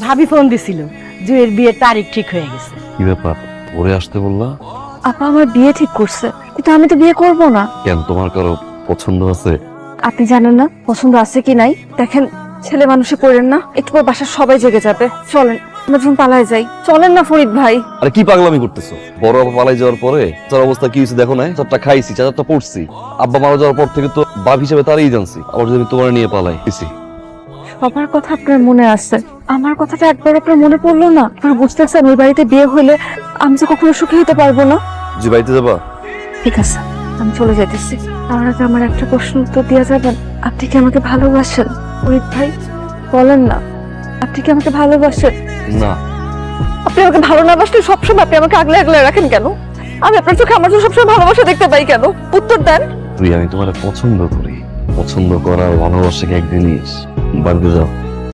ভাবি ফোন দিছিল জুয়ের বিয়ের তারিখ ঠিক হয়ে গেছে। কি ব্যাপার, ওরে আসতে বললা? আপা আমার বিয়ে ঠিক করছে, কিন্তু আমি তো বিয়ে করব না। কেন, তোমার কারো পছন্দ আছে? আপনি জানেন না পছন্দ আছে কি নাই? দেখেন, ছেলে মানুষে পড়েন না, একটু পর বাসার সবাই জেগে যাবে। চলেন আমরা যখন পালায় যাই। চলেন না ফরিদ ভাই। আরে কি পাগলামি করতেছো? বড় আপা পালাই যাওয়ার পরে তার অবস্থা কি হয়েছে দেখো না? চারটা খাইছি, চারটা পড়ছি। আব্বা মারা যাওয়ার পর থেকে তো বাপ হিসেবে তারই জানছি। আবার যদি আমি তোমার নিয়ে পালাই দিছি। সবার কথা আপনার মনে আছে, আমার কথাটা একবার আপনার মনে পড়লো না? আপনার বুঝতেছেন ওই বাড়িতে বিয়ে হলে আমি যে কখনো সুখী হতে পারবো না। যে বাড়িতে যাবা? ঠিক আছে, আমি চলে যেতেছি। তার আগে আমার একটা প্রশ্ন উত্তর দেওয়া যাবেন? আপনি কি আমাকে ভালোবাসেন ফরিদ ভাই? বলেন না, আপনি কি আমাকে ভালোবাসেন? না। আপনি আমাকে ভালো না বাসলে সবসময় আপনি আমাকে আগলে আগলে রাখেন কেন? আমি আপনার চোখে আমার চোখে সবসময় ভালোবাসা দেখতে পাই কেন? উত্তর দেন। তুই, আমি তোমার পছন্দ করি। পছন্দ করার ভালোবাসা কি এক জিনিস? বাড়িতে যাও।